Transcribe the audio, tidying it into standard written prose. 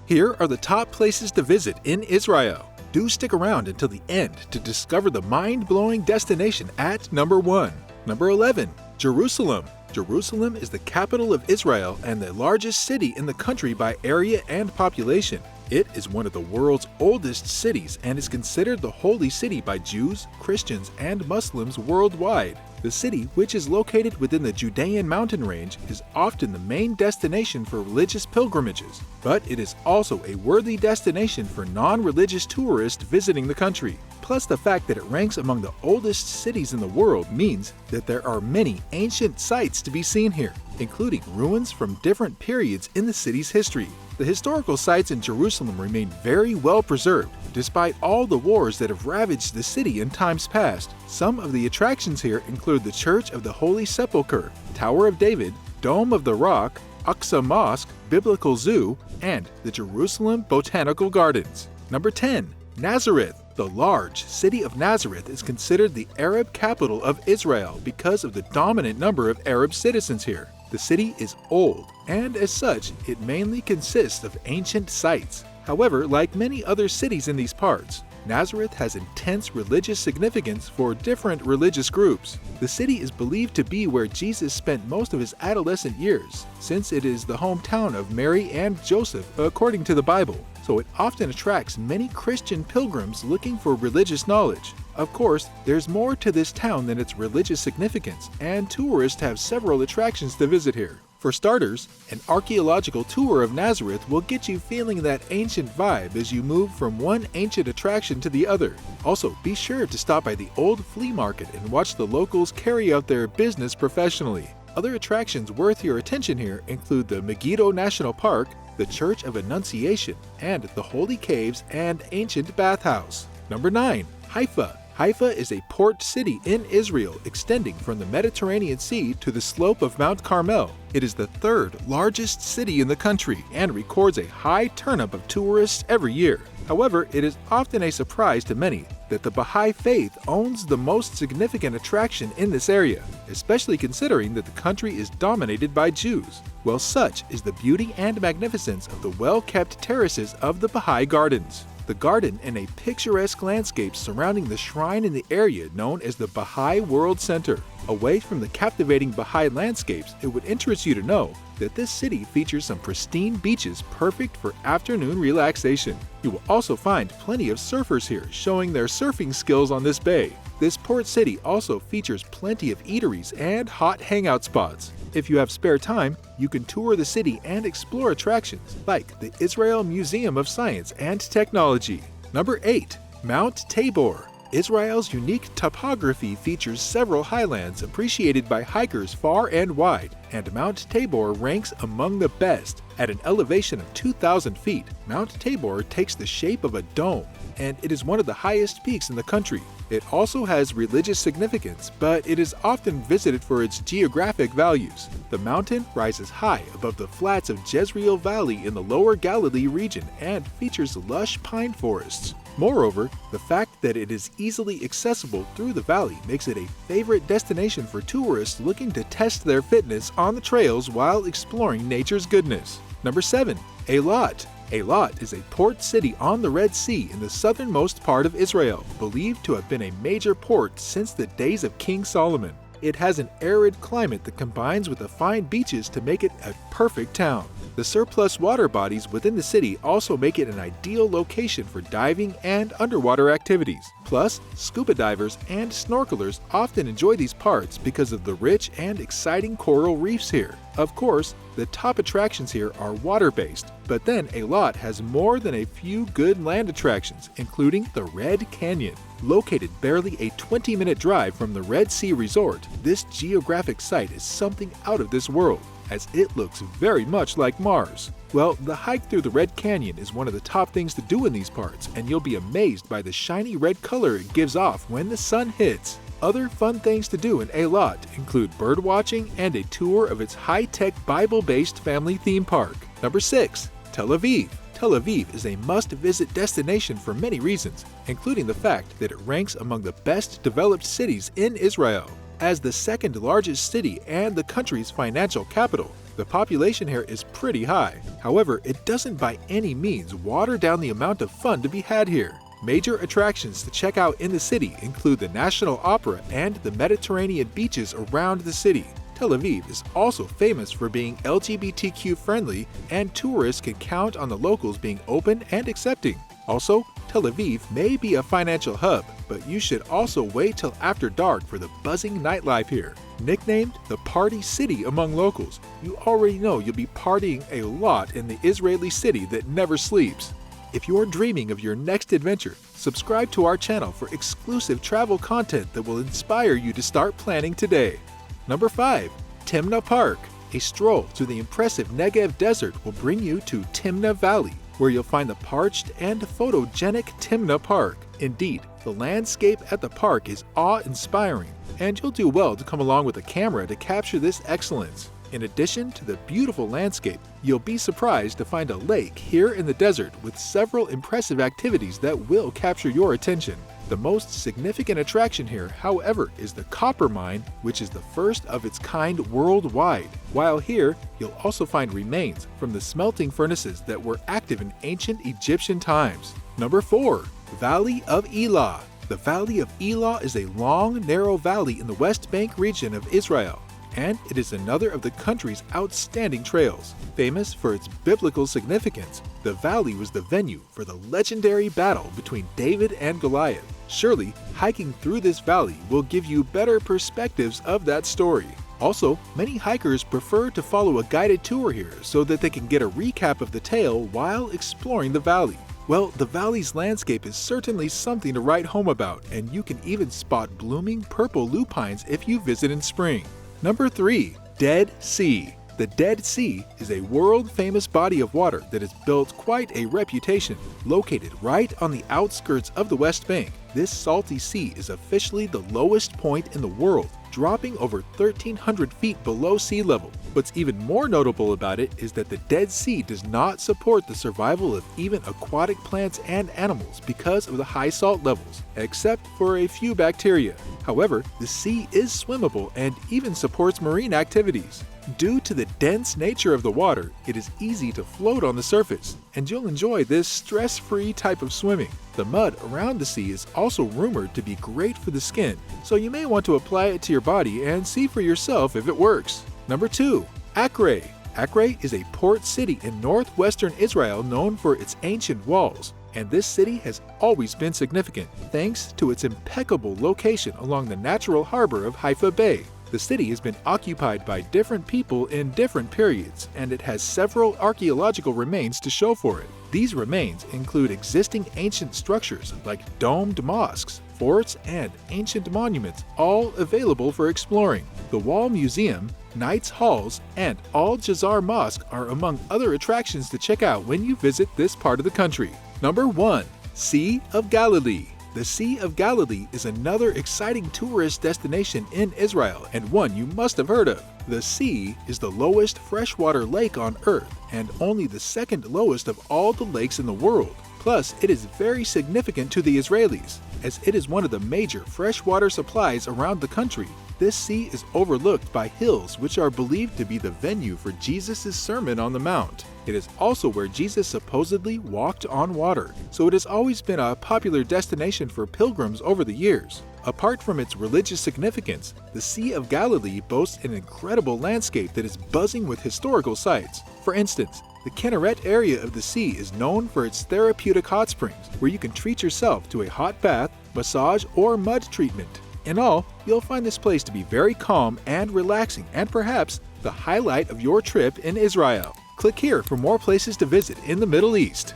Here are the top places to visit in Israel. Do stick around until the end to discover the mind-blowing destination at number 1. Number 11. Jerusalem. Jerusalem is the capital of Israel and the largest city in the country by area and population. It is one of the world's oldest cities and is considered the holy city by Jews, Christians, and Muslims worldwide. The city, which is located within the Judean mountain range, is often the main destination for religious pilgrimages, but it is also a worthy destination for non-religious tourists visiting the country. Plus, the fact that it ranks among the oldest cities in the world means that there are many ancient sites to be seen here, including ruins from different periods in the city's history. The historical sites in Jerusalem remain very well preserved, despite all the wars that have ravaged the city in times past. Some of the attractions here include the Church of the Holy Sepulchre, Tower of David, Dome of the Rock, Aqsa Mosque, Biblical Zoo, and the Jerusalem Botanical Gardens. Number 10. Nazareth. The large city of Nazareth is considered the Arab capital of Israel because of the dominant number of Arab citizens here. The city is old, and as such, it mainly consists of ancient sites. However, like many other cities in these parts, Nazareth has intense religious significance for different religious groups. The city is believed to be where Jesus spent most of his adolescent years, since it is the hometown of Mary and Joseph, according to the Bible. So it often attracts many Christian pilgrims looking for religious knowledge. Of course, there's more to this town than its religious significance, and tourists have several attractions to visit here. For starters, an archaeological tour of Nazareth will get you feeling that ancient vibe as you move from one ancient attraction to the other. Also, be sure to stop by the old flea market and watch the locals carry out their business professionally. Other attractions worth your attention here include the Megiddo National Park, the Church of Annunciation, and the Holy Caves and Ancient Bathhouse. Number 9. Haifa. Haifa is a port city in Israel extending from the Mediterranean Sea to the slope of Mount Carmel. It is the third largest city in the country and records a high turnup of tourists every year. However, it is often a surprise to many that the Baha'i faith owns the most significant attraction in this area, especially considering that the country is dominated by Jews. Well, such is the beauty and magnificence of the well-kept terraces of the Baha'i Gardens. The garden and a picturesque landscape surrounding the shrine in the area known as the Baha'i World Center. Away from the captivating Baha'i landscapes, it would interest you to know that this city features some pristine beaches perfect for afternoon relaxation. You will also find plenty of surfers here showing their surfing skills on this bay. This port city also features plenty of eateries and hot hangout spots. If you have spare time, you can tour the city and explore attractions like the Israel Museum of Science and Technology. Number 8. Mount Tabor. Israel's unique topography features several highlands appreciated by hikers far and wide, and Mount Tabor ranks among the best. At an elevation of 2,000 feet, Mount Tabor takes the shape of a dome, and it is one of the highest peaks in the country. It also has religious significance, but it is often visited for its geographic values. The mountain rises high above the flats of Jezreel Valley in the lower Galilee region and features lush pine forests. Moreover, the fact that it is easily accessible through the valley makes it a favorite destination for tourists looking to test their fitness on the trails while exploring nature's goodness. Number 7. Eilat. Eilat is a port city on the Red Sea in the southernmost part of Israel, believed to have been a major port since the days of King Solomon. It has an arid climate that combines with the fine beaches to make it a perfect town. The surplus water bodies within the city also make it an ideal location for diving and underwater activities. Plus, scuba divers and snorkelers often enjoy these parts because of the rich and exciting coral reefs here. Of course, the top attractions here are water-based, but then Eilat has more than a few good land attractions, including the Red Canyon. Located barely a 20-minute drive from the Red Sea Resort, this geographic site is something out of this world, as it looks very much like Mars. Well, the hike through the Red Canyon is one of the top things to do in these parts, and you'll be amazed by the shiny red color it gives off when the sun hits. Other fun things to do in Eilat include bird watching and a tour of its high-tech Bible-based family theme park. Number 6. Tel Aviv. Tel Aviv is a must-visit destination for many reasons, including the fact that it ranks among the best developed cities in Israel. As the second largest city and the country's financial capital, The population here is pretty high. However, it doesn't by any means water down the amount of fun to be had here. Major attractions to check out in the city include the National Opera and the Mediterranean beaches around the city. Tel Aviv is also famous for being LGBTQ friendly, and tourists can count on the locals being open and accepting. Also, Tel Aviv may be a financial hub, but you should also wait till after dark for the buzzing nightlife here. Nicknamed the Party City among locals, you already know you'll be partying a lot in the Israeli city that never sleeps. If you're dreaming of your next adventure, subscribe to our channel for exclusive travel content that will inspire you to start planning today. Number 5. Timna Park. A stroll through the impressive Negev desert will bring you to Timna Valley, where you'll find the parched and photogenic Timna Park. Indeed, the landscape at the park is awe-inspiring, and you'll do well to come along with a camera to capture this excellence. In addition to the beautiful landscape, you'll be surprised to find a lake here in the desert with several impressive activities that will capture your attention. The most significant attraction here, however, is the copper mine, which is the first of its kind worldwide. While here, you'll also find remains from the smelting furnaces that were active in ancient Egyptian times. Number 4. Valley of Elah. The Valley of Elah is a long, narrow valley in the West Bank region of Israel, and it is another of the country's outstanding trails. Famous for its biblical significance, the valley was the venue for the legendary battle between David and Goliath. Surely, hiking through this valley will give you better perspectives of that story. Also, many hikers prefer to follow a guided tour here so that they can get a recap of the tale while exploring the valley. Well, the valley's landscape is certainly something to write home about, and you can even spot blooming purple lupines if you visit in spring. Number 3. Dead Sea. The Dead Sea is a world-famous body of water that has built quite a reputation. Located right on the outskirts of the West Bank, this salty sea is officially the lowest point in the world, dropping over 1,300 feet below sea level. What's even more notable about it is that the Dead Sea does not support the survival of even aquatic plants and animals because of the high salt levels, except for a few bacteria. However, the sea is swimmable and even supports marine activities. Due to the dense nature of the water, it is easy to float on the surface, and you'll enjoy this stress-free type of swimming. The mud around the sea is also rumored to be great for the skin, so you may want to apply it to your body and see for yourself if it works. Number 2. Acre. Acre is a port city in northwestern Israel known for its ancient walls, and this city has always been significant thanks to its impeccable location along the natural harbor of Haifa Bay. The city has been occupied by different people in different periods, and it has several archaeological remains to show for it. These remains include existing ancient structures like domed mosques, forts, and ancient monuments, all available for exploring. The Wall Museum, Knights Halls, and Al Jazar Mosque are among other attractions to check out when you visit this part of the country. Number 1. Sea of Galilee. The Sea of Galilee is another exciting tourist destination in Israel, and one you must have heard of. The sea is the lowest freshwater lake on Earth, and only the second lowest of all the lakes in the world. Plus, it is very significant to the Israelis, as it is one of the major freshwater supplies around the country. This sea is overlooked by hills which are believed to be the venue for Jesus' Sermon on the Mount. It is also where Jesus supposedly walked on water, so it has always been a popular destination for pilgrims over the years. Apart from its religious significance, the Sea of Galilee boasts an incredible landscape that is buzzing with historical sites. For instance, the Kinneret area of the sea is known for its therapeutic hot springs, where you can treat yourself to a hot bath, massage, or mud treatment. In all, you'll find this place to be very calm and relaxing, and perhaps the highlight of your trip in Israel. Click here for more places to visit in the Middle East.